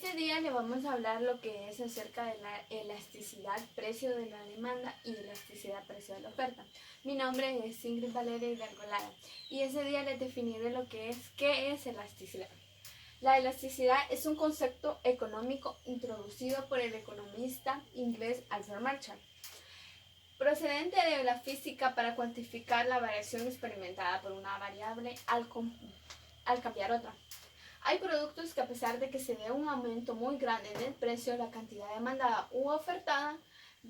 este día le vamos a hablar lo que es acerca de la elasticidad, precio de la demanda y elasticidad, precio de la oferta. Mi nombre es Ingrid Valeria Hidalgo Lara y ese día les definiré lo que es, qué es elasticidad. La elasticidad es un concepto económico introducido por el economista inglés Alfred Marshall, procedente de la física para cuantificar la variación experimentada por una variable al cambiar otra. Hay productos que a pesar de que se dé un aumento muy grande en el precio, la cantidad demandada u ofertada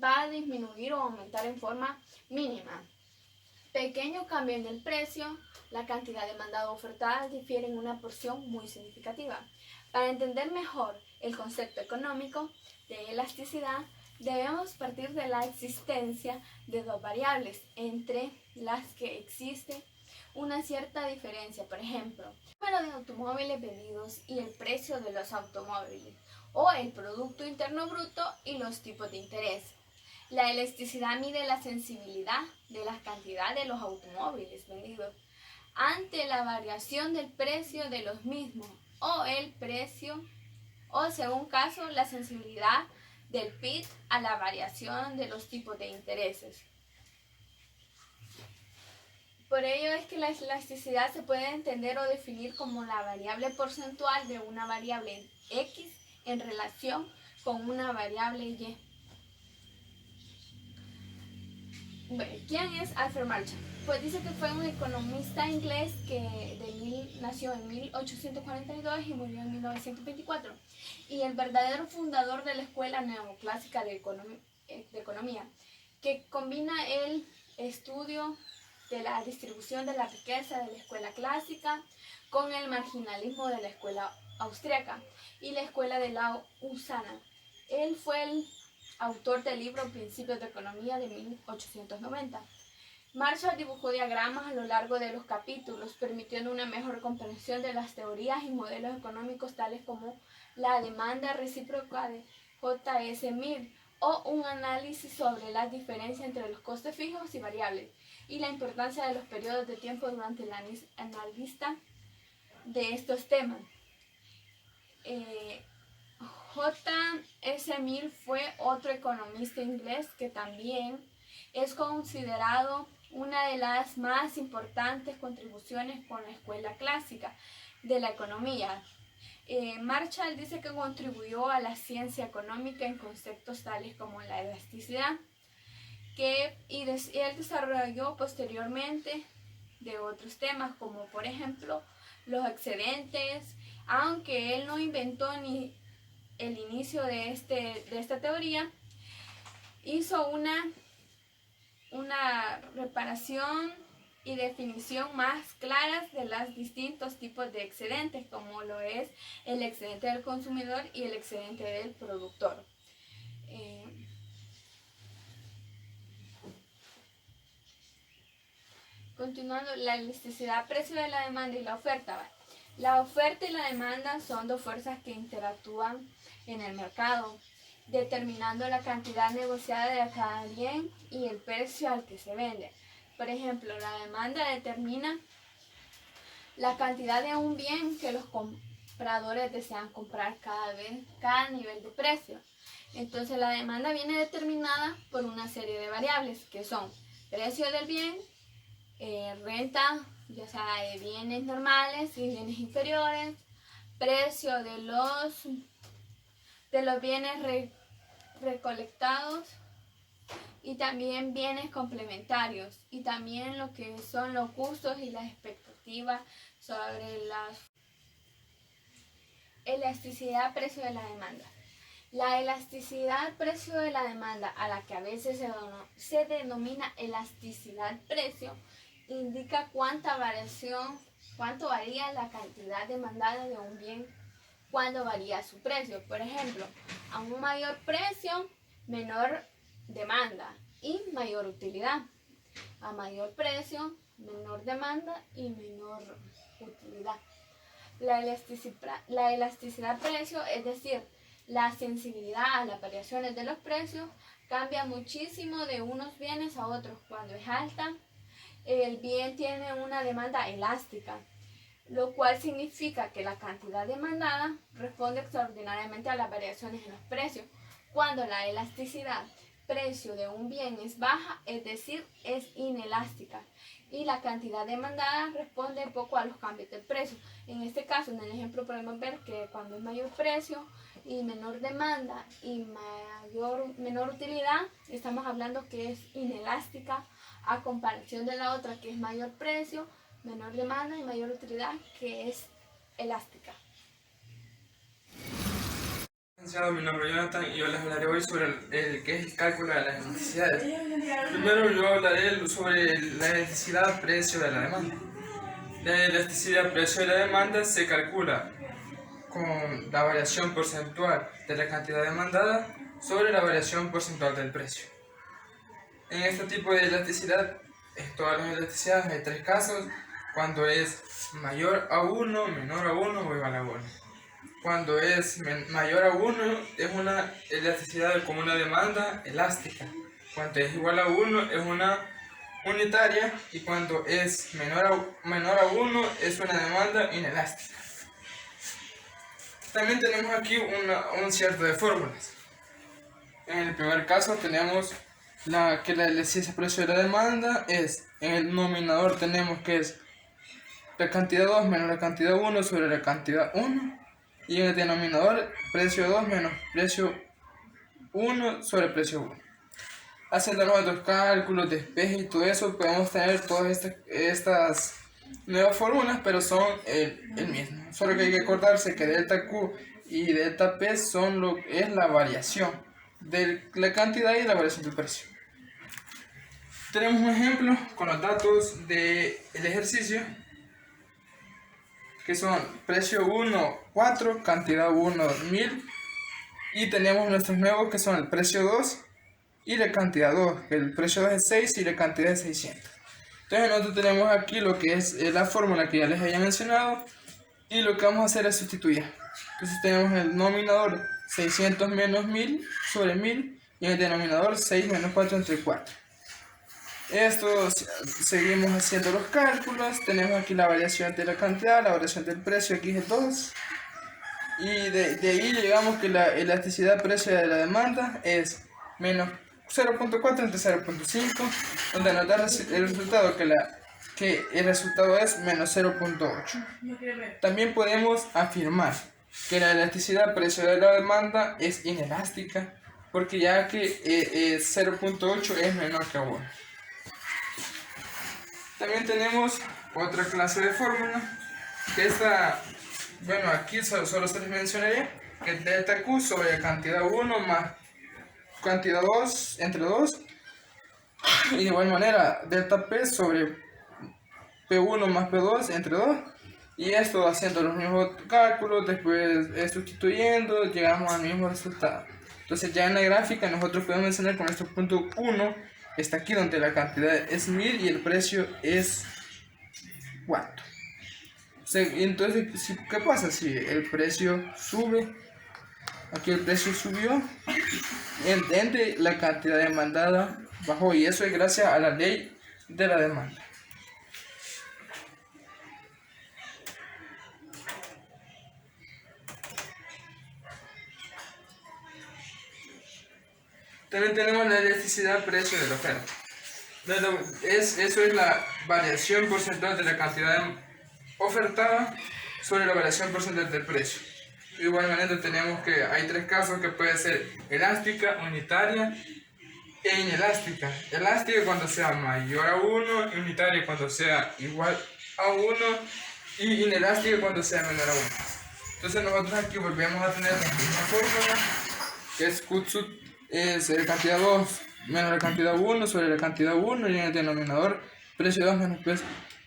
va a disminuir o aumentar en forma mínima. Pequeño cambio en el precio, la cantidad demandada o ofertada difiere en una porción muy significativa. Para entender mejor el concepto económico de elasticidad, debemos partir de la existencia de dos variables entre las que existe una cierta diferencia, por ejemplo, el número de automóviles vendidos y el precio de los automóviles, o el Producto Interno Bruto y los tipos de interés. La elasticidad mide la sensibilidad de la cantidad de los automóviles vendidos ante la variación del precio de los mismos, o el precio, o según caso, la sensibilidad del PIB a la variación de los tipos de intereses. Por ello es que la elasticidad se puede entender o definir como la variable porcentual de una variable X en relación con una variable Y. Bueno, ¿quién es Alfred Marshall? Pues dice que fue un economista inglés que nació en 1842 y murió en 1924, y el verdadero fundador de la escuela neoclásica de economía, que combina el estudio de la distribución de la riqueza de la escuela clásica con el marginalismo de la escuela austríaca y la escuela de Lausana. Él fue el autor del libro Principios de Economía de 1890. Marshall dibujó diagramas a lo largo de los capítulos, permitiendo una mejor comprensión de las teorías y modelos económicos tales como la demanda recíproca de J.S. Mill, o un análisis sobre la diferencia entre los costes fijos y variables y la importancia de los periodos de tiempo durante la analista de estos temas. J.S. Mill fue otro economista inglés que también es considerado una de las más importantes contribuciones con la escuela clásica de la economía. Marshall dice que contribuyó a la ciencia económica en conceptos tales como la elasticidad, y él desarrolló posteriormente de otros temas como por ejemplo los excedentes, aunque él no inventó ni el inicio de esta teoría, hizo una reparación y definición más claras de los distintos tipos de excedentes, como lo es el excedente del consumidor y el excedente del productor. Continuando, la elasticidad, precio de la demanda y la oferta. La oferta y la demanda son dos fuerzas que interactúan en el mercado, determinando la cantidad negociada de cada bien y el precio al que se vende. Por ejemplo, la demanda determina la cantidad de un bien que los compradores desean comprar cada nivel de precio. Entonces la demanda viene determinada por una serie de variables que son precio del bien, renta, ya sea de bienes normales y bienes inferiores, precio de los bienes recolectados y también bienes complementarios, y también lo que son los gustos y las expectativas sobre la elasticidad precio de la demanda. La elasticidad precio de la demanda, a la que a veces se denomina elasticidad precio, indica cuánto varía la cantidad demandada de un bien cuando varía su precio. Por ejemplo, a un mayor precio, menor demanda y mayor utilidad. A mayor precio, menor demanda y menor utilidad. La elasticidad precio, es decir, la sensibilidad a las variaciones de los precios, cambia muchísimo de unos bienes a otros. Cuando es alta, el bien tiene una demanda elástica. lo cual significa que la cantidad demandada responde extraordinariamente a las variaciones en los precios, cuando la elasticidad precio de un bien es baja, es decir, es inelástica, y la cantidad demandada responde poco a los cambios del precio. En este caso, en el ejemplo podemos ver que cuando es mayor precio y menor demanda y menor utilidad, estamos hablando que es inelástica a comparación de la otra que es mayor precio, menor demanda y mayor utilidad, que es elástica. Mi nombre es Jonathan y yo les hablaré hoy sobre el que es el cálculo de las elasticidades. Primero yo hablaré sobre la elasticidad precio de la demanda. La elasticidad precio de la demanda se calcula con la variación porcentual de la cantidad demandada sobre la variación porcentual del precio. En este tipo de elasticidad, en todas las elasticidades hay tres casos: cuando es mayor a 1, menor a 1 o igual a 1. Cuando es mayor a 1 es una elasticidad como una demanda elástica. Cuando es igual a 1 es una unitaria, y cuando es menor a 1 es una demanda inelástica. También tenemos aquí un cierto de fórmulas. En el primer caso tenemos que la elasticidad precio de la demanda es, en el denominador tenemos que es la cantidad 2 menos la cantidad 1 sobre la cantidad 1, y en el denominador precio 2 menos precio 1 sobre precio 1. Haciendo nuestros cálculos, despeje y todo eso, podemos tener todas estas nuevas fórmulas, pero son el mismo. Solo que hay que acordarse que delta Q y delta P es la variación de la cantidad y la variación del precio. Tenemos un ejemplo con los datos del ejercicio, que son precio 1, 4, cantidad 1, 1000, y tenemos nuestros nuevos que son el precio 2 y la cantidad 2, que el precio 2 es 6 y la cantidad es 600. Entonces nosotros tenemos aquí lo que es la fórmula que ya les había mencionado, y lo que vamos a hacer es sustituir. Entonces tenemos el denominador 600 menos 1000 sobre 1000, y en el denominador 6 menos 4 entre 4. Esto seguimos haciendo los cálculos. Tenemos aquí la variación de la cantidad, la variación del precio, aquí es 2, y de ahí llegamos que la elasticidad precio de la demanda es menos 0.4 entre 0.5, donde nos da el resultado que el resultado es menos 0.8. También podemos afirmar que la elasticidad precio de la demanda es inelástica, porque ya que 0.8 es menor que 1. También tenemos otra clase de fórmula, que esta, bueno, aquí solo se les mencionaría que delta Q sobre cantidad 1 más cantidad 2 entre 2, y de igual manera delta P sobre P1 más P2 entre 2, y esto haciendo los mismos cálculos, después sustituyendo, llegamos al mismo resultado. Entonces ya en la gráfica nosotros podemos mencionar con nuestro punto 1 está aquí donde la cantidad es 1000 y el precio es 4. Entonces, ¿qué pasa si el precio sube? Aquí el precio subió, ende la cantidad demandada bajó, y eso es gracias a la ley de la demanda. También tenemos la elasticidad precio de la oferta. Eso es la variación porcentual de la cantidad ofertada sobre la variación porcentual del precio. De igual manera tenemos que hay tres casos, que puede ser elástica, unitaria e inelástica. Elástica cuando sea mayor a 1, unitaria cuando sea igual a 1 y inelástica cuando sea menor a 1. Entonces nosotros aquí volvemos a tener la misma fórmula, que es Q es la cantidad 2 menos la cantidad 1 sobre la cantidad 1, y en el denominador precio 2 menos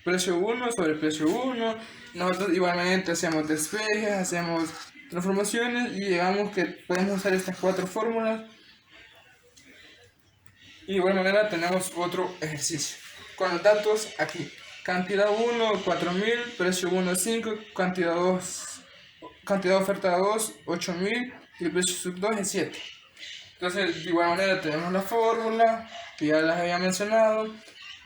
precio 1 sobre precio 1. Nosotros igualmente hacemos despejes, hacemos transformaciones, y llegamos que podemos usar estas cuatro fórmulas. Y de igual manera tenemos otro ejercicio con los datos aquí: cantidad 1 4000, precio 1 5, cantidad oferta 2 8000 y el precio sub 2 es 7. Entonces de igual manera tenemos la fórmula que ya las había mencionado,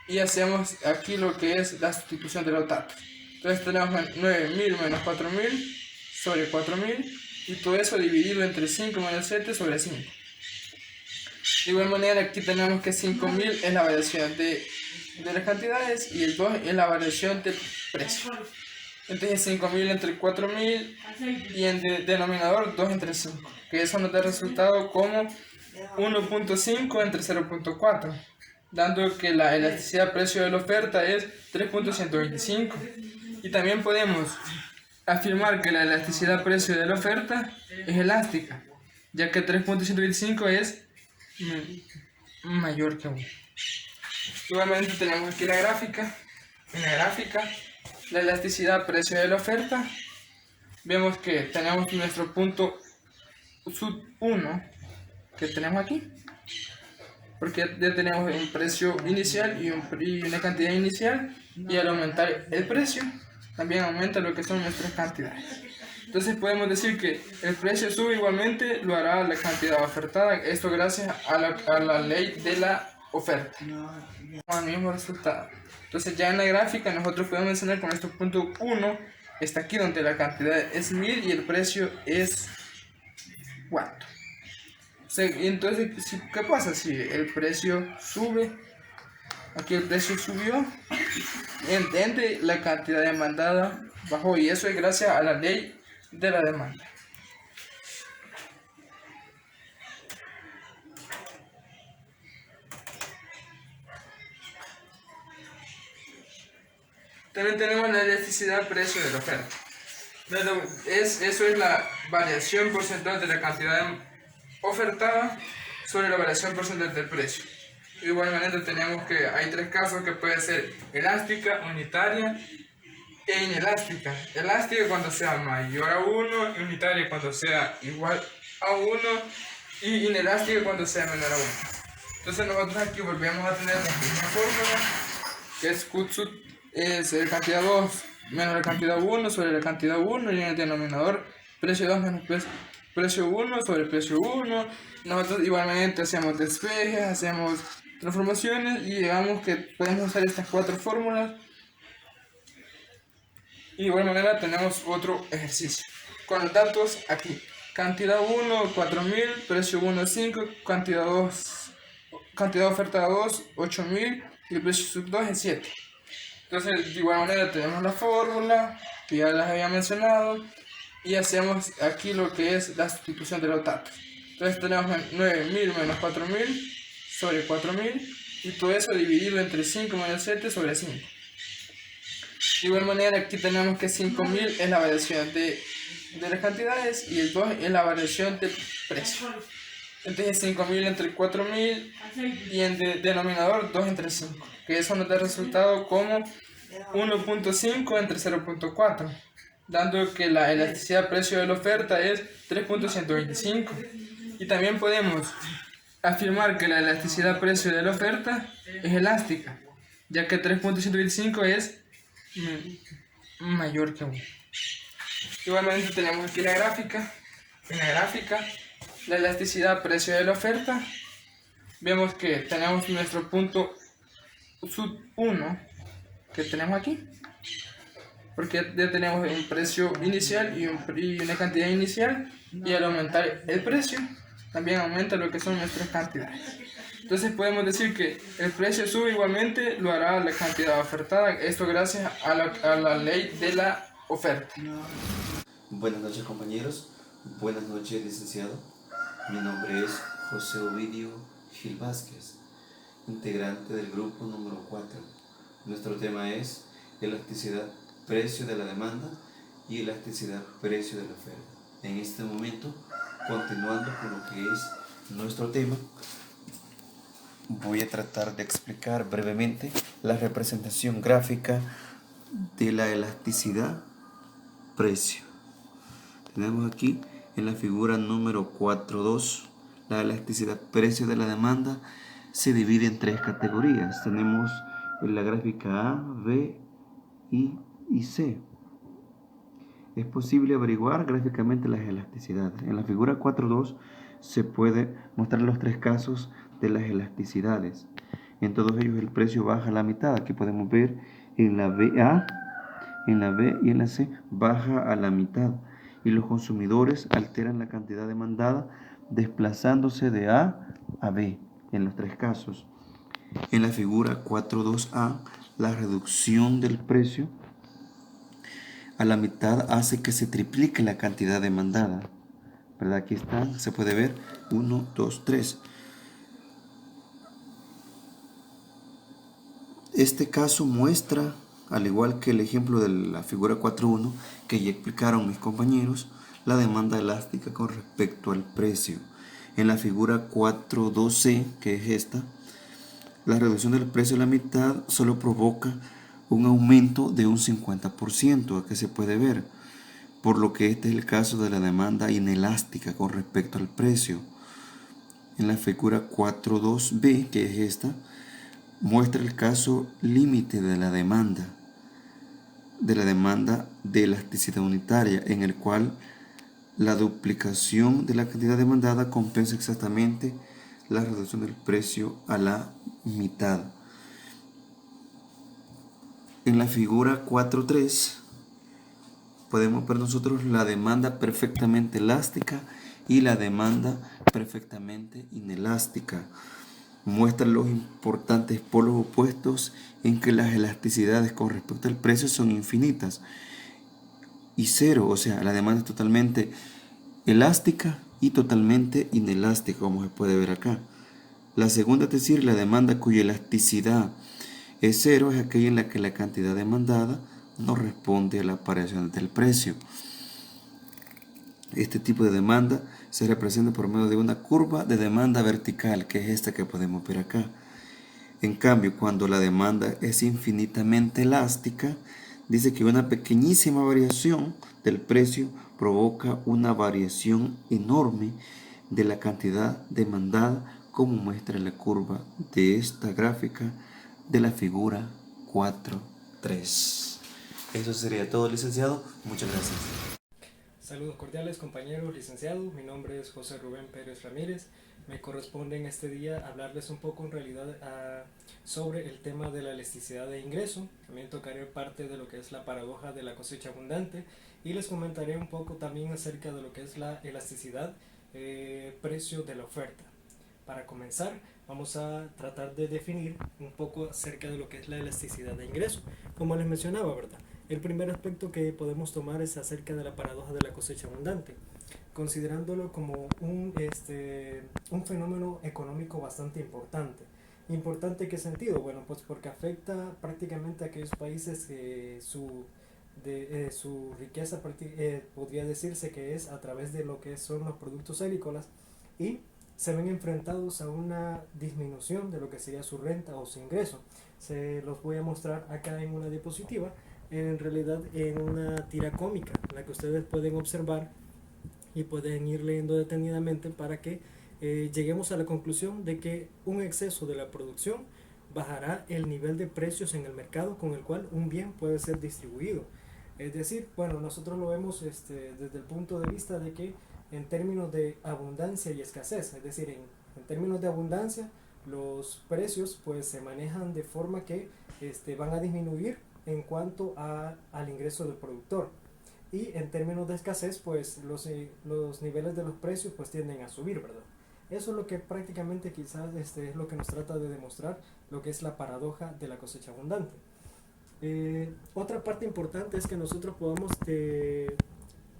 y hacemos aquí lo que es la sustitución de los datos. Entonces tenemos 9.000 menos 4.000 sobre 4.000 y todo eso dividido entre 5 menos 7 sobre 5. De igual manera aquí tenemos que 5.000 es la variación de las cantidades y el 2 es la variación del precio. Entonces 5.000 entre 4.000 y en denominador 2 entre 5, que eso nos da resultado como 1.5 entre 0.4, dando que la elasticidad precio de la oferta es 3.125. Y también podemos afirmar que la elasticidad precio de la oferta es elástica, ya que 3.125 es mayor que 1. Igualmente tenemos aquí la gráfica. En la gráfica, la elasticidad precio de la oferta, vemos que tenemos nuestro punto sub 1 que tenemos aquí, porque ya tenemos un precio inicial y una cantidad inicial, y al aumentar el precio también aumenta lo que son nuestras cantidades. Entonces podemos decir que el precio sube igualmente, lo hará la cantidad ofertada, esto gracias a la ley de la oferta, al mismo resultado. Entonces ya en la gráfica nosotros podemos mencionar con nuestro punto 1, está aquí donde la cantidad es 1000 y el precio es 4. Entonces, ¿qué pasa si el precio sube? Aquí el precio subió, entiende, la cantidad demandada bajó, y eso es gracias a la ley de la demanda. También tenemos la elasticidad precio de la oferta. Eso es la variación porcentual de la cantidad ofertada sobre la variación porcentual del precio. De igual manera tenemos que hay tres casos que puede ser elástica, unitaria e inelástica. Elástica cuando sea mayor a 1, unitaria cuando sea igual a 1 y inelástica cuando sea menor a 1. Entonces nosotros aquí volvemos a tener la misma fórmula, que es Q es la cantidad 2 menos la cantidad 1 sobre la cantidad 1, y en el denominador precio 2 menos precio 1 sobre precio 1. Nosotros igualmente hacemos despejes, hacemos transformaciones y digamos que podemos usar estas cuatro fórmulas. Y de igual manera tenemos otro ejercicio con los datos aquí: cantidad 1 4.000, precio 1 5, cantidad oferta 2 8.000 y el precio sub 2 es 7. Entonces de igual manera tenemos la fórmula que ya las había mencionado y hacemos aquí lo que es la sustitución de los datos. Entonces tenemos 9.000 menos 4.000 sobre 4.000 y todo eso dividido entre 5 menos 7 sobre 5. De igual manera aquí tenemos que 5.000 es la variación de las cantidades y el 2 es la variación del precio. Entonces 5.000 entre 4.000 y en denominador 2 entre 5, que eso nos da resultado como 1.5 entre 0.4, dando que la elasticidad precio de la oferta es 3.125. Y también podemos afirmar que la elasticidad precio de la oferta es elástica, ya que 3.125 es mayor que 1. Igualmente tenemos aquí la gráfica. En la gráfica, la elasticidad precio de la oferta, vemos que tenemos nuestro punto sub 1 que tenemos aquí, porque ya tenemos un precio inicial y una cantidad inicial, y al aumentar el precio también aumenta lo que son nuestras cantidades. Entonces podemos decir que el precio sube igualmente, lo hará la cantidad ofertada, esto gracias a la ley de la oferta. Buenas noches, compañeros, buenas noches, licenciado. Mi nombre es José Ovidio Gil Vázquez, integrante del grupo número 4. Nuestro tema es elasticidad precio de la demanda y elasticidad precio de la oferta. En este momento, continuando con lo que es nuestro tema, voy a tratar de explicar brevemente la representación gráfica de la elasticidad precio. Tenemos aquí en la figura número 4.2, la elasticidad precio de la demanda se divide en tres categorías. Tenemos en la gráfica A, B y C. Es posible averiguar gráficamente las elasticidades. En la figura 4.2 se puede mostrar los tres casos de las elasticidades. En todos ellos el precio baja a la mitad. Aquí podemos ver en la BA en la B y en la C baja a la mitad y los consumidores alteran la cantidad demandada desplazándose de A a B en los tres casos. En la figura 4.2a, la reducción del precio a la mitad hace que se triplique la cantidad demandada. ¿Verdad? Aquí está, se puede ver 1, 2, 3. Este caso muestra, al igual que el ejemplo de la figura 4.1 que ya explicaron mis compañeros, la demanda elástica con respecto al precio. En la figura 4.2c, que es esta, la reducción del precio a la mitad solo provoca un aumento de un 50%, que se puede ver, por lo que este es el caso de la demanda inelástica con respecto al precio. En la figura 4.2b, que es esta, muestra el caso límite de la demanda de elasticidad unitaria, en el cual la duplicación de la cantidad demandada compensa exactamente la reducción del precio a la mitad. En la figura 4.3 podemos ver nosotros la demanda perfectamente elástica y la demanda perfectamente inelástica. Muestra los importantes polos opuestos en que las elasticidades con respecto al precio son infinitas y cero, o sea, la demanda es totalmente elástica y totalmente inelástica, como se puede ver acá. La segunda, es decir, la demanda cuya elasticidad es cero, es aquella en la que la cantidad demandada no responde a la variación del precio. Este tipo de demanda se representa por medio de una curva de demanda vertical, que es esta que podemos ver acá. En cambio, cuando la demanda es infinitamente elástica, dice que una pequeñísima variación del precio provoca una variación enorme de la cantidad demandada, como muestra la curva de esta gráfica de la figura 4.3. Eso sería todo, licenciado. Muchas gracias. Saludos cordiales, compañeros, licenciados. Mi nombre es José Rubén Pérez Ramírez. Me corresponde en este día hablarles un poco en realidad sobre el tema de la elasticidad de ingreso. También tocaré parte de lo que es la paradoja de la cosecha abundante y les comentaré un poco también acerca de lo que es la elasticidad precio de la oferta. Para comenzar, vamos a tratar de definir un poco acerca de lo que es la elasticidad de ingreso. Como les mencionaba, ¿verdad? El primer aspecto que podemos tomar es acerca de la paradoja de la cosecha abundante, considerándolo como un fenómeno económico bastante importante. ¿Importante en qué sentido? Bueno, pues porque afecta prácticamente a aquellos países que su riqueza podría decirse que es a través de lo que son los productos agrícolas y se ven enfrentados a una disminución de lo que sería su renta o su ingreso. Se los voy a mostrar acá en una diapositiva, en realidad en una tira cómica, la que ustedes pueden observar y pueden ir leyendo detenidamente para que lleguemos a la conclusión de que un exceso de la producción bajará el nivel de precios en el mercado con el cual un bien puede ser distribuido. Es decir, bueno, nosotros lo vemos desde el punto de vista de que en términos de abundancia y escasez, es decir, en términos de abundancia, los precios pues se manejan de forma que van a disminuir en cuanto al ingreso del productor, y en términos de escasez pues los niveles de los precios pues tienden a subir, ¿verdad? Eso es lo que prácticamente quizás es lo que nos trata de demostrar lo que es la paradoja de la cosecha abundante. Otra parte importante es que nosotros podamos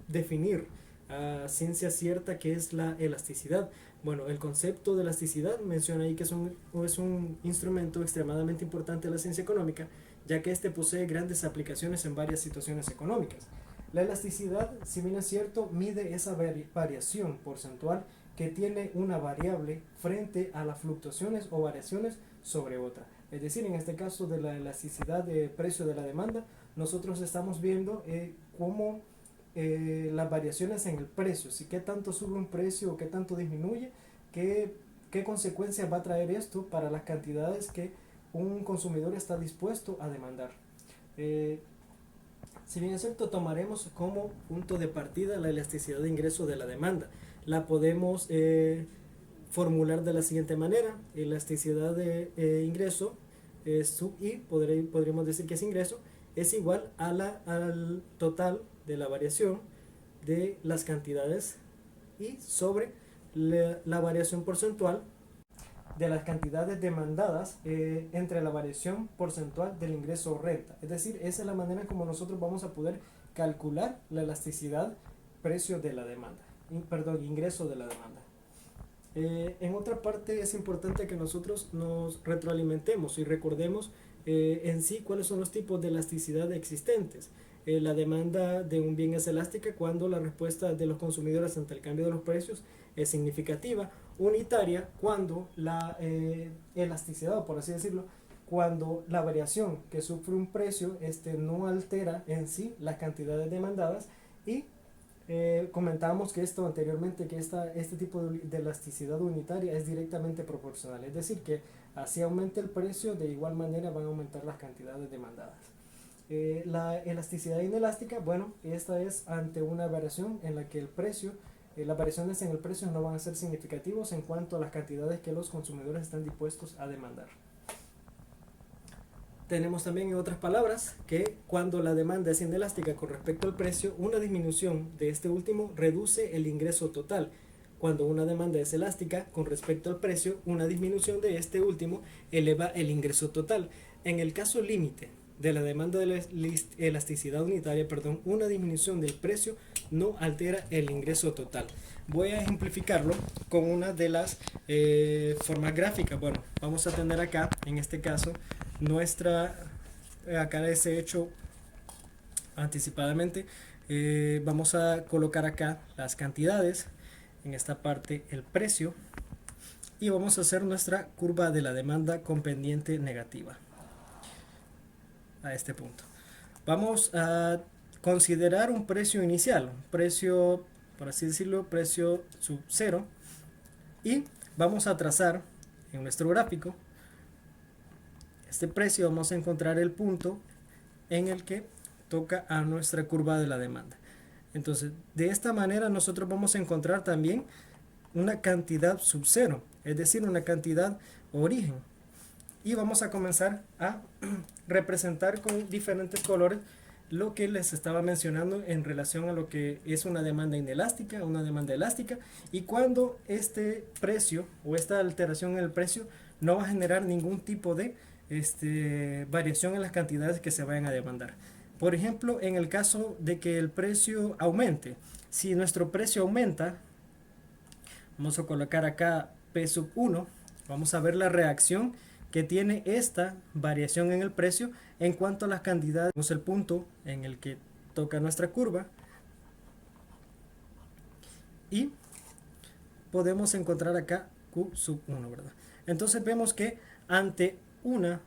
definir a ciencia cierta qué es la elasticidad. Bueno, el concepto de elasticidad menciona ahí que es un instrumento extremadamente importante de la ciencia económica, ya que este posee grandes aplicaciones en varias situaciones económicas. La elasticidad, si bien es cierto, mide esa variación porcentual que tiene una variable frente a las fluctuaciones o variaciones sobre otra. Es decir, en este caso de la elasticidad de precio de la demanda, nosotros estamos viendo cómo las variaciones en el precio, si qué tanto sube un precio o qué tanto disminuye, qué consecuencias va a traer esto para las cantidades que un consumidor está dispuesto a demandar. Si bien es cierto, tomaremos como punto de partida la elasticidad de ingreso de la demanda. La podemos formular de la siguiente manera: elasticidad de ingreso sub I, podríamos decir que es ingreso, es igual a al total de la variación de las cantidades y sobre la variación porcentual de las cantidades demandadas entre la variación porcentual del ingreso o renta. Es decir, esa es la manera como nosotros vamos a poder calcular la elasticidad precio de la demanda, ingreso de la demanda. En otra parte es importante que nosotros nos retroalimentemos y recordemos en sí cuáles son los tipos de elasticidad existentes. La demanda de un bien es elástica cuando la respuesta de los consumidores ante el cambio de los precios es significativa, unitaria cuando la elasticidad, por así decirlo, cuando la variación que sufre un precio no altera en sí las cantidades demandadas, y comentábamos que esto anteriormente, que este tipo de elasticidad unitaria es directamente proporcional, es decir, que así aumente el precio, de igual manera van a aumentar las cantidades demandadas. La elasticidad inelástica, bueno, esta es ante una variación en la que el precio, las variaciones en el precio no van a ser significativos en cuanto a las cantidades que los consumidores están dispuestos a demandar. Tenemos también, en otras palabras, que cuando la demanda es inelástica con respecto al precio, una disminución de este último reduce el ingreso total. Cuando una demanda es elástica con respecto al precio, una disminución de este último eleva el ingreso total. En el caso límite de la demanda de la elasticidad unitaria, una disminución del precio no altera el ingreso total. Voy a ejemplificarlo con una de las formas gráficas. Bueno, vamos a tener acá, en este caso, acá es hecho anticipadamente. Vamos a colocar acá las cantidades, en esta parte el precio, y vamos a hacer nuestra curva de la demanda con pendiente negativa a este punto. Vamos a considerar un precio inicial, un precio, por así decirlo, precio sub 0, y vamos a trazar en nuestro gráfico este precio. Vamos a encontrar el punto en el que toca a nuestra curva de la demanda. Entonces, de esta manera nosotros vamos a encontrar también una cantidad sub 0, es decir, una cantidad origen, y vamos a comenzar a representar con diferentes colores lo que les estaba mencionando en relación a lo que es una demanda inelástica, una demanda elástica, y cuando este precio o esta alteración en el precio no va a generar ningún tipo de variación en las cantidades que se vayan a demandar. Por ejemplo, en el caso de que el precio aumente, si nuestro precio aumenta, vamos a colocar acá P sub 1, vamos a ver la reacción que tiene esta variación en el precio en cuanto a las cantidades. Vemos el punto en el que toca nuestra curva y podemos encontrar acá Q sub 1, ¿verdad? Entonces vemos que ante una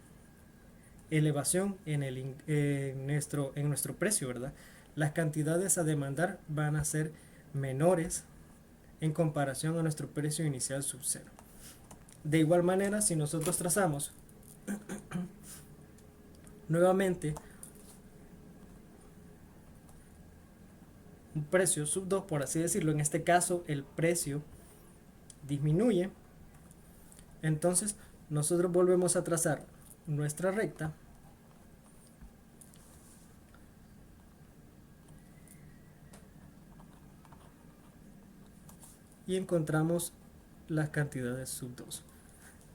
elevación en nuestro precio, ¿verdad?, las cantidades a demandar van a ser menores en comparación a nuestro precio inicial sub 0. De igual manera, si nosotros trazamos nuevamente un precio sub 2, por así decirlo, en este caso el precio disminuye, entonces nosotros volvemos a trazar nuestra recta y encontramos las cantidades sub 2.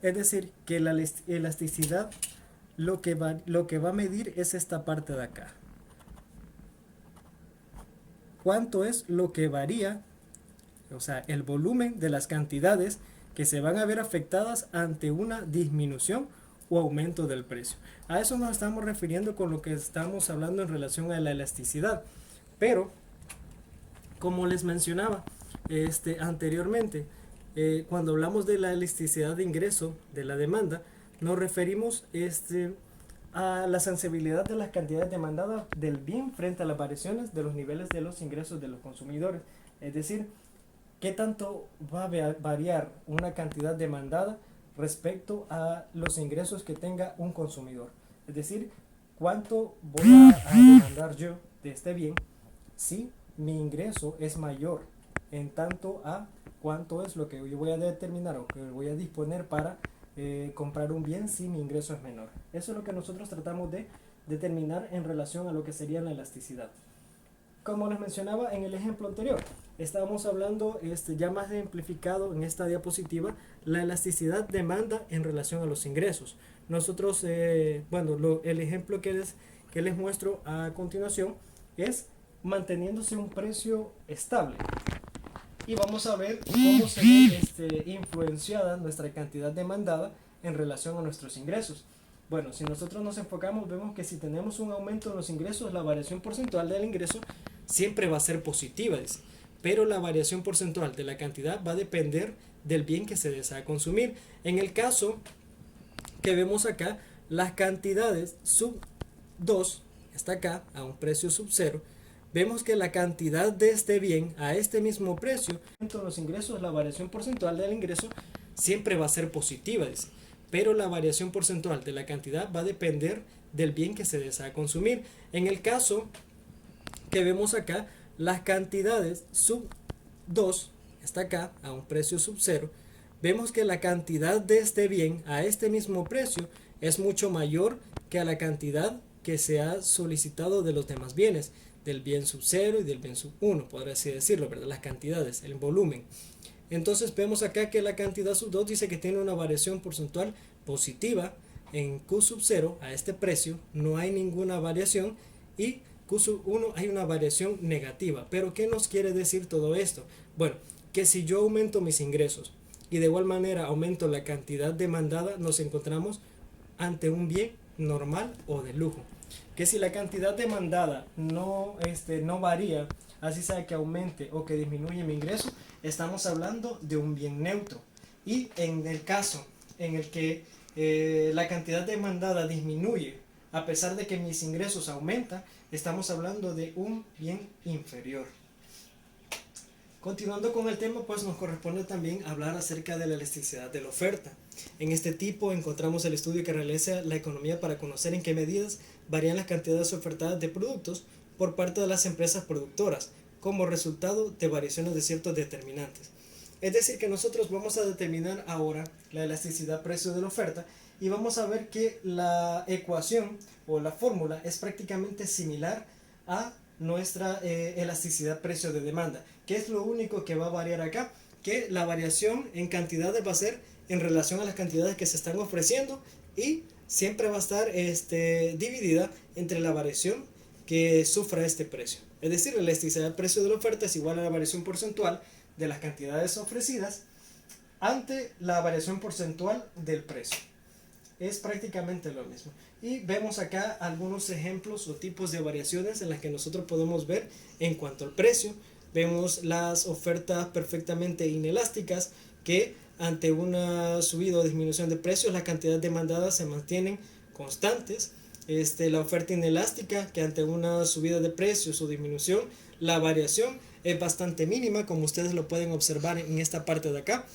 Es decir, que la elasticidad lo que va a medir es esta parte de acá. ¿Cuánto es lo que varía? O sea, el volumen de las cantidades que se van a ver afectadas ante una disminución o aumento del precio. A eso nos estamos refiriendo con lo que estamos hablando en relación a la elasticidad. Pero, como les mencionaba anteriormente, cuando hablamos de la elasticidad de ingreso de la demanda, nos referimos a la sensibilidad de las cantidades demandadas del bien frente a las variaciones de los niveles de los ingresos de los consumidores. Es decir, qué tanto va a variar una cantidad demandada respecto a los ingresos que tenga un consumidor. Es decir, cuánto voy a demandar yo de este bien si mi ingreso es mayor en tanto a cuánto es lo que yo voy a determinar o que voy a disponer para comprar un bien si mi ingreso es menor. Eso es lo que nosotros tratamos de determinar en relación a lo que sería la elasticidad. Como les mencionaba en el ejemplo anterior, estábamos hablando ya más ejemplificado en esta diapositiva, la elasticidad demanda en relación a los ingresos. Nosotros, el ejemplo que les muestro a continuación es manteniéndose un precio estable. Y vamos a ver cómo se ve influenciada nuestra cantidad demandada en relación a nuestros ingresos. Bueno, si nosotros nos enfocamos, vemos que si tenemos un aumento en los ingresos, la variación porcentual del ingreso siempre va a ser positiva, dice. Pero la variación porcentual de la cantidad va a depender del bien que se desea consumir. En el caso que vemos acá, las cantidades sub 2, está acá, a un precio sub 0, vemos que la cantidad de este bien a este mismo precio, en los ingresos, la variación porcentual del ingreso siempre va a ser positiva, dice. Pero la variación porcentual de la cantidad va a depender del bien que se desea consumir. En el caso que vemos acá, las cantidades sub 2, está acá, a un precio sub 0, vemos que la cantidad de este bien a este mismo precio es mucho mayor que a la cantidad que se ha solicitado de los demás bienes, del bien sub 0 y del bien sub 1, podría así decirlo, ¿verdad? Las cantidades, el volumen. Entonces vemos acá que la cantidad sub 2 dice que tiene una variación porcentual positiva. En Q sub 0 a este precio no hay ninguna variación, y Q sub 1 hay una variación negativa. Pero ¿qué nos quiere decir todo esto? Bueno, que si yo aumento mis ingresos y de igual manera aumento la cantidad demandada, nos encontramos ante un bien normal o de lujo. Que si la cantidad demandada no varía, así sea que aumente o que disminuye mi ingreso, estamos hablando de un bien neutro. Y en el caso en el que la cantidad demandada disminuye a pesar de que mis ingresos aumentan, estamos hablando de un bien inferior. Continuando con el tema, pues nos corresponde también hablar acerca de la elasticidad de la oferta. En este tipo encontramos el estudio que realiza la economía para conocer en qué medidas varían las cantidades ofertadas de productos por parte de las empresas productoras como resultado de variaciones de ciertos determinantes. Es decir, que nosotros vamos a determinar ahora la elasticidad precio de la oferta y vamos a ver que la ecuación o la fórmula es prácticamente similar a nuestra elasticidad precio de demanda. ¿Qué es lo único que va a variar acá? Que la variación en cantidades va a ser en relación a las cantidades que se están ofreciendo y siempre va a estar dividida entre la variación que sufra este precio. Es decir, la elasticidad del precio de la oferta es igual a la variación porcentual de las cantidades ofrecidas ante la variación porcentual del precio. Es prácticamente lo mismo. Y vemos acá algunos ejemplos o tipos de variaciones en las que nosotros podemos ver en cuanto al precio. Vemos las ofertas perfectamente inelásticas, que ante una subida o disminución de precios las cantidades demandadas se mantienen constantes. La oferta inelástica, que ante una subida de precios o disminución la variación es bastante mínima, como ustedes lo pueden observar en esta parte de acá.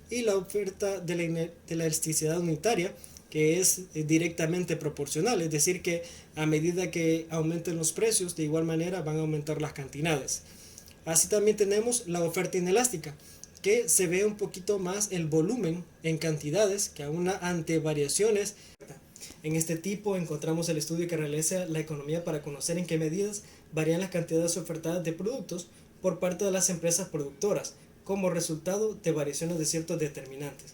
Y la oferta de la elasticidad unitaria, que es directamente proporcional, es decir que a medida que aumenten los precios, de igual manera van a aumentar las cantidades. Así también tenemos la oferta inelástica, que se ve un poquito más el volumen en cantidades que aún ante variaciones. En este tipo encontramos el estudio que realiza la economía para conocer en qué medidas varían las cantidades ofertadas de productos por parte de las empresas productoras como resultado de variaciones de ciertos determinantes.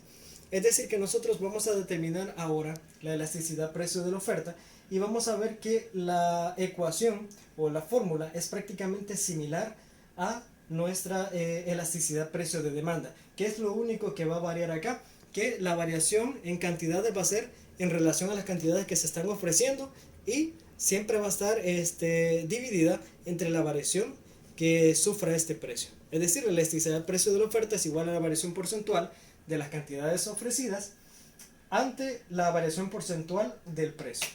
Es decir, que nosotros vamos a determinar ahora la elasticidad precio de la oferta y vamos a ver que la ecuación o la fórmula es prácticamente similar a nuestra elasticidad precio de demanda. ¿Qué es lo único que va a variar acá? Que la variación en cantidades va a ser en relación a las cantidades que se están ofreciendo y siempre va a estar dividida entre la variación que sufra este precio. Es decir, la elasticidad precio de la oferta es igual a la variación porcentual de las cantidades ofrecidas ante la variación porcentual del precio.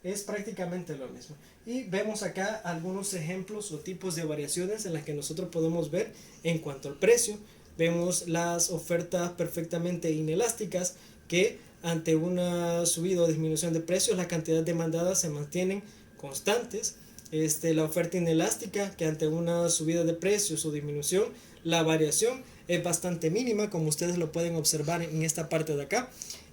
Es prácticamente lo mismo. Y vemos acá algunos ejemplos o tipos de variaciones en las que nosotros podemos ver en cuanto al precio. Vemos las ofertas perfectamente inelásticas, que ante una subida o disminución de precios las cantidades demandadas se mantienen constantes. La oferta inelástica, que ante una subida de precios o disminución la variación es bastante mínima, como ustedes lo pueden observar en esta parte de acá.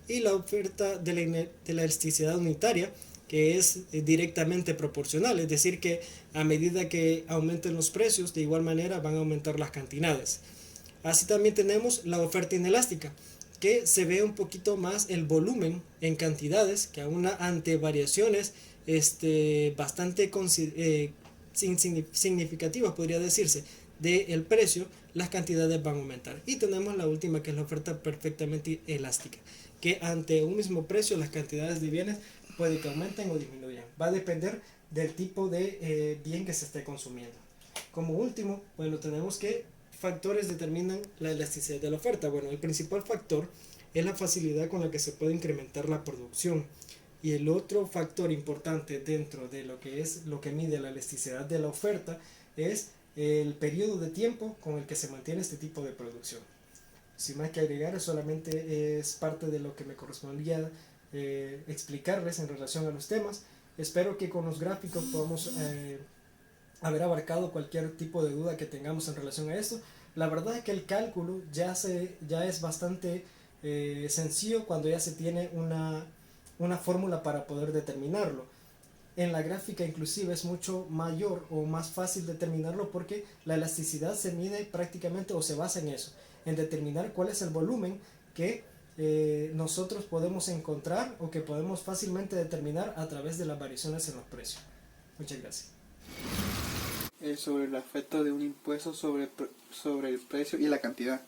y la oferta de la elasticidad unitaria, que es directamente proporcional, es decir que a medida que aumenten los precios, de igual manera van a aumentar las cantidades. Así también tenemos la oferta inelástica, que se ve un poquito más el volumen en cantidades, que aún ante variaciones bastante significativas, podría decirse, del precio, las cantidades van a aumentar. Y tenemos la última, que es la oferta perfectamente elástica, que ante un mismo precio las cantidades de bienes puede que aumenten o disminuyan. Va a depender del tipo de bien que se esté consumiendo. Como último, bueno, tenemos que factores determinan la elasticidad de la oferta. Bueno, el principal factor es la facilidad con la que se puede incrementar la producción. Y el otro factor importante dentro de lo que es lo que mide la elasticidad de la oferta es el periodo de tiempo con el que se mantiene este tipo de producción. Sin más que agregar, solamente es parte de lo que me correspondía explicarles en relación a los temas. Espero que con los gráficos podamos haber abarcado cualquier tipo de duda que tengamos en relación a esto. La verdad es que el cálculo ya es bastante sencillo cuando ya se tiene una fórmula para poder determinarlo. En la gráfica inclusive es mucho mayor o más fácil determinarlo, porque la elasticidad se mide prácticamente o se basa en eso, en determinar cuál es el volumen que nosotros podemos encontrar o que podemos fácilmente determinar a través de las variaciones en los precios. Muchas gracias. Sobre el efecto de un impuesto sobre el precio y la cantidad.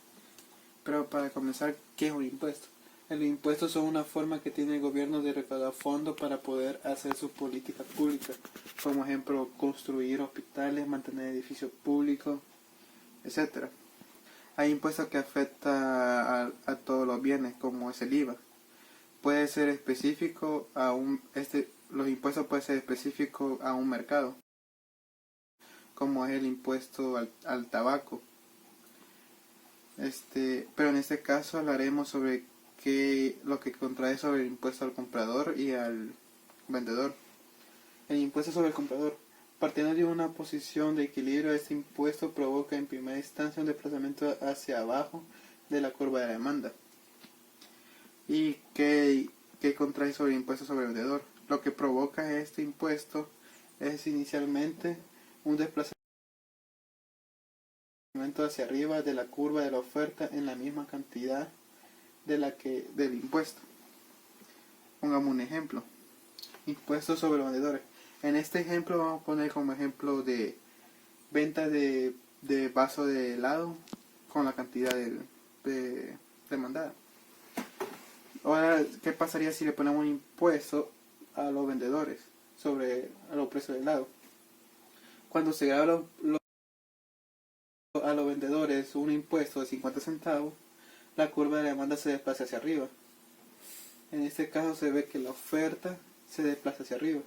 Pero para comenzar, ¿qué es un impuesto? Los impuestos son una forma que tiene el gobierno de recaudar fondos para poder hacer sus políticas públicas, como ejemplo construir hospitales, mantener edificios públicos, etc. Hay impuestos que afectan a todos los bienes, como es el IVA. Puede ser específico los impuestos pueden ser específicos a un mercado, como es el impuesto al tabaco. Pero en este caso hablaremos sobre lo que contrae sobre el impuesto al comprador y al vendedor. El impuesto sobre el comprador. Partiendo de una posición de equilibrio, este impuesto provoca en primera instancia un desplazamiento hacia abajo de la curva de la demanda. ¿Y qué contrae sobre el impuesto sobre el vendedor? Lo que provoca este impuesto es inicialmente un desplazamiento hacia arriba de la curva de la oferta en la misma cantidad del impuesto. Pongamos un ejemplo. Impuestos sobre los vendedores. En este ejemplo vamos a poner como ejemplo de venta de vaso de helado con la cantidad demandada. Ahora, ¿qué pasaría si le ponemos un impuesto a los vendedores sobre los precios del helado? Cuando se graba a los vendedores un impuesto de 50 centavos, la curva de la demanda se desplaza hacia arriba. En este caso se ve que la oferta se desplaza hacia arriba.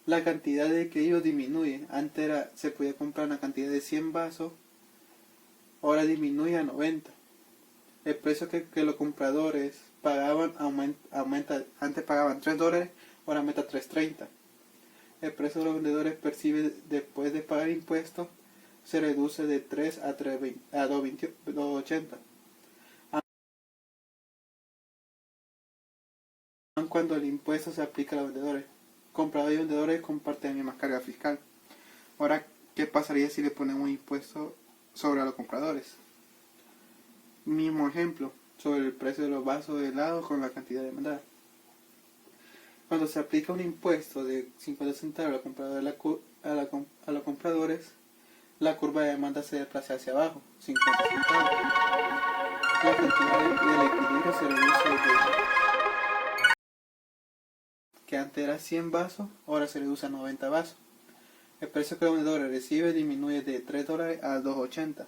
La cantidad de que ellos disminuye. Antes se podía comprar una cantidad de 100 vasos, ahora disminuye a 90. El precio que los compradores pagaban aumenta. Antes pagaban $3, ahora aumenta a $3.30. El precio de los vendedores percibe después de pagar impuestos se reduce de 3 a 2.80. Cuando el impuesto se aplica a los vendedores, compradores y vendedores comparten la misma carga fiscal. Ahora, ¿qué pasaría si le ponemos un impuesto sobre los compradores? Mismo ejemplo, sobre el precio de los vasos de helado con la cantidad demandada. Cuando se aplica un impuesto de 50 centavos a los compradores, la curva de demanda se desplaza hacia abajo, 50 centavos. La cantidad del equilibrio se reduce que antes era 100 vasos, ahora se reduce a 90 vasos. El precio que los vendedores reciben disminuye de $3 a 2.80.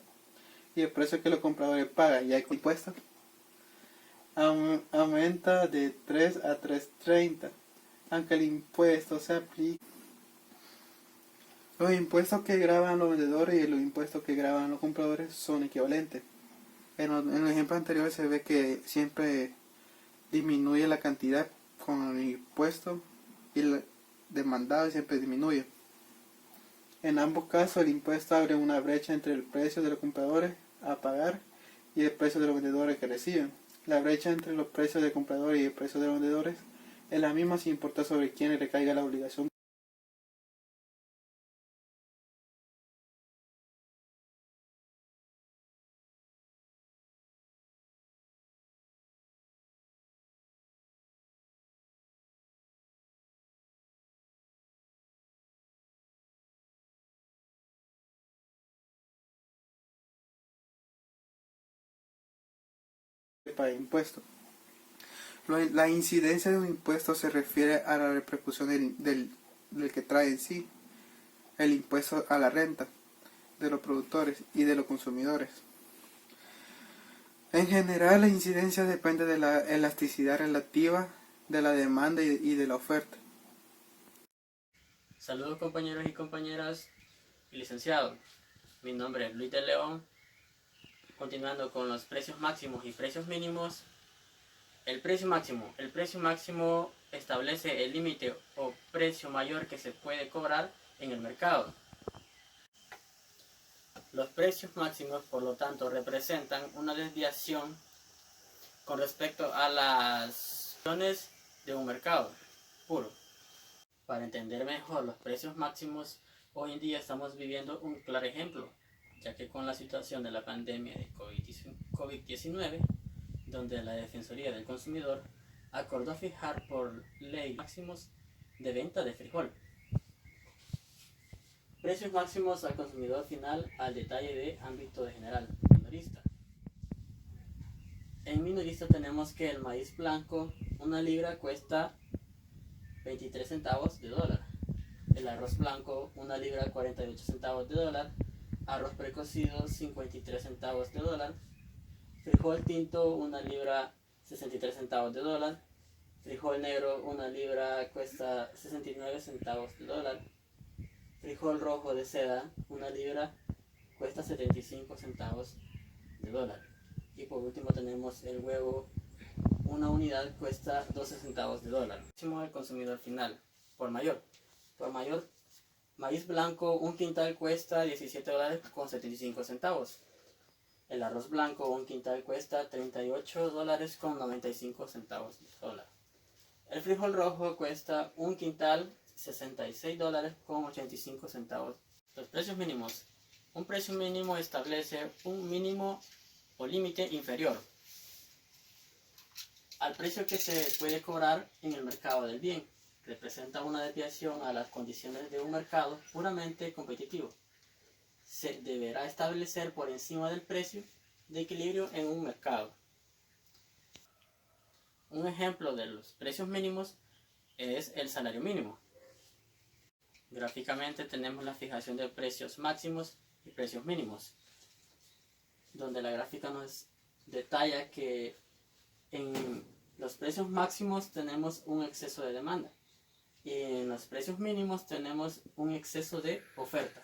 Y el precio que los compradores pagan ya con impuestos aumenta de 3 a 3.30. Aunque el impuesto se aplica. Los impuestos que graban los vendedores y los impuestos que graban los compradores son equivalentes. En el ejemplo anterior se ve que siempre disminuye la cantidad con el impuesto y el demandado siempre disminuye. En ambos casos el impuesto abre una brecha entre el precio de los compradores a pagar y el precio de los vendedores que reciben. La brecha entre los precios de compradores y el precio de los vendedores es la misma sin importar sobre quién recaiga la obligación. Para impuestos. La incidencia de un impuesto se refiere a la repercusión del que trae en sí el impuesto a la renta de los productores y de los consumidores. En general, la incidencia depende de la elasticidad relativa de la demanda y de la oferta. Saludos compañeros y compañeras y licenciados. Mi nombre es Luis de León. Continuando con los precios máximos y precios mínimos. El precio máximo establece el límite o precio mayor que se puede cobrar en el mercado. Los precios máximos, por lo tanto, representan una desviación con respecto a las condiciones de un mercado puro. Para entender mejor los precios máximos, hoy en día estamos viviendo un claro ejemplo, ya que con la situación de la pandemia de COVID-19, donde la Defensoría del Consumidor acordó fijar por ley máximos de venta de frijol. Precios máximos al consumidor final al detalle de ámbito general, minorista. En minorista tenemos que el maíz blanco, una libra cuesta 23 centavos de dólar. El arroz blanco, una libra 48 centavos de dólar. Arroz precocido, 53 centavos de dólar. Frijol tinto, una libra 63 centavos de dólar. Frijol negro, una libra cuesta 69 centavos de dólar. Frijol rojo de seda, una libra cuesta 75 centavos de dólar. Y por último tenemos el huevo, una unidad cuesta 12 centavos de dólar. Máximo al consumidor final, por mayor. Maíz blanco, un quintal cuesta 17 dólares con 75 centavos. El arroz blanco, un quintal cuesta 38 dólares con 95 centavos de dólar. El frijol rojo cuesta un quintal 66 dólares con 85 centavos. Los precios mínimos. Un precio mínimo establece un mínimo o límite inferior al precio que se puede cobrar en el mercado del bien. Representa una desviación a las condiciones de un mercado puramente competitivo. Se deberá establecer por encima del precio de equilibrio en un mercado. Un ejemplo de los precios mínimos es el salario mínimo. Gráficamente tenemos la fijación de precios máximos y precios mínimos, donde la gráfica nos detalla que en los precios máximos tenemos un exceso de demanda y en los precios mínimos tenemos un exceso de oferta.